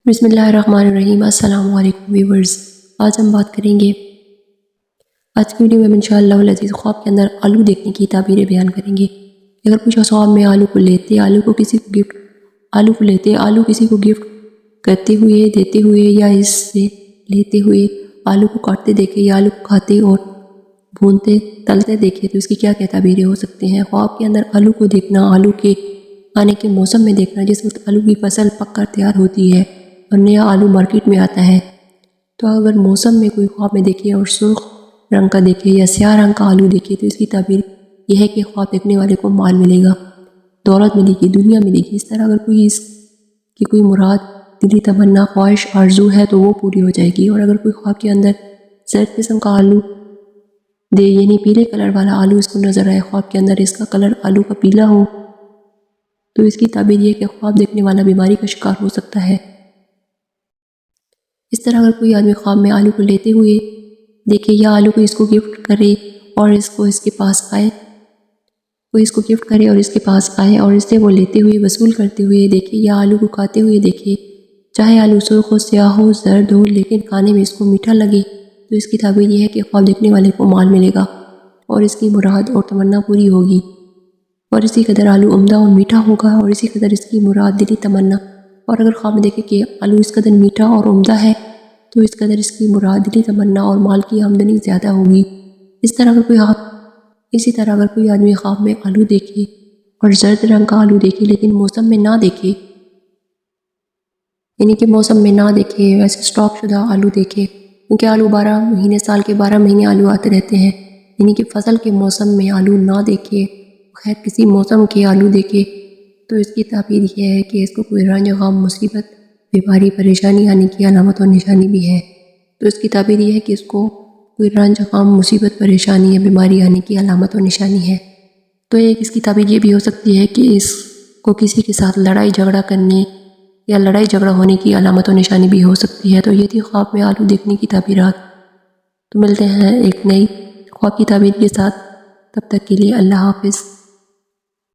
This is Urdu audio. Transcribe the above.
بسم اللہ الرحمن الرحیم۔ السلام علیکم ویورز، آج ہم بات کریں گے آج کی ویڈیو میں انشاءاللہ العزیز خواب کے اندر آلو دیکھنے کی تعبیریں بیان کریں گے۔ اگر کچھ خواب میں آلو کو لیتے، آلو کو کسی کو گفٹ کرتے ہوئے، دیتے ہوئے، یا اس سے لیتے ہوئے آلو کو کاٹتے دیکھے یا آلو کو کھاتے اور بھونتے تلتے دیکھے تو اس کی کیا کیا تعبیریں ہو سکتے ہیں۔ خواب کے اندر آلو کو دیکھنا، آلو کے آنے کے موسم میں دیکھنا، جس وقت آلو کی فصل پک کر تیار ہوتی ہے اور نیا آلو مارکیٹ میں آتا ہے، تو اگر موسم میں کوئی خواب میں دیکھے اور سرخ رنگ کا دیکھے یا سیاہ رنگ کا آلو دیکھے تو اس کی تعبیر یہ ہے کہ خواب دیکھنے والے کو مال ملے گا، دولت ملے گی، دنیا ملے گی۔ اس طرح اگر کوئی اس کی کوئی مراد، دلی تمنا، خواہش، آرزو ہے تو وہ پوری ہو جائے گی۔ اور اگر کوئی خواب کے اندر زرد قسم کا آلو دے، یعنی پیلے کلر والا آلو اس کو نظر آئے، خواب کے اندر اس کا کلر آلو کا پیلا ہو، تو اس کی تعبیر یہ ہے کہ خواب دیکھنے والا بیماری کا شکار ہو سکتا ہے۔ اس طرح اگر کوئی آدمی خواب میں آلو کو لیتے ہوئے دیکھے یا آلو کو اس کو گفٹ کرے اور اس کے پاس آئے، اور اس سے وہ لیتے ہوئے وصول کرتے ہوئے دیکھے یا آلو کو کھاتے ہوئے دیکھے، چاہے آلو سرخ ہو، سیاہ ہو، زرد ہو، لیکن کھانے میں اس کو میٹھا لگے، تو اس کی تعبیر یہ ہے کہ خواب دیکھنے والے کو مال ملے گا اور اس کی مراد اور تمنا پوری ہوگی۔ اور اسی قدر آلو عمدہ اور میٹھا ہوگا، اور اسی قدر اس کی مراد، دلی تمنا۔ اور اگر خواب میں دیکھے کہ آلو اس قدر میٹھا اور عمدہ ہے تو اس قدر اس کی مراد، دلی تمنا اور مال کی آمدنی زیادہ ہوگی۔ اسی طرح اگر کوئی آدمی خواب میں آلو دیکھے اور زرد رنگ کا آلو دیکھے لیکن موسم میں نہ دیکھے، یعنی کہ موسم میں نہ دیکھے، ویسے سٹاک شدہ آلو دیکھے، کیونکہ آلو 12 مہینے، سال کے 12 مہینے آلو آتے رہتے ہیں، یعنی کہ فصل کے موسم میں آلو نہ دیکھے، خیر کسی موسم کے آلو دیکھے، تو اس کی تعبیر یہ ہے کہ اس کو کوئی رنج، غم، مصیبت، بیماری، پریشانی آنے کی علامت اور نشانی بھی ہے۔ تو اس کی تعبیر یہ ہے کہ اس کو کوئی رنج، غم، مصیبت، پریشانی یا بیماری آنے کی علامت اور نشانی ہے۔ تو ایک اس کی تعبیر یہ بھی ہو سکتی ہے کہ اس کو کسی کے ساتھ لڑائی جھگڑا کرنے یا لڑائی جھگڑا ہونے کی علامت اور نشانی بھی ہو سکتی ہے۔ تو یہ تھی خواب میں آلو دیکھنے کی تعبیرات۔ تو ملتے ہیں ایک نئی خواب کی تعبیر کے ساتھ، تب تک کے لیے اللہ حافظ۔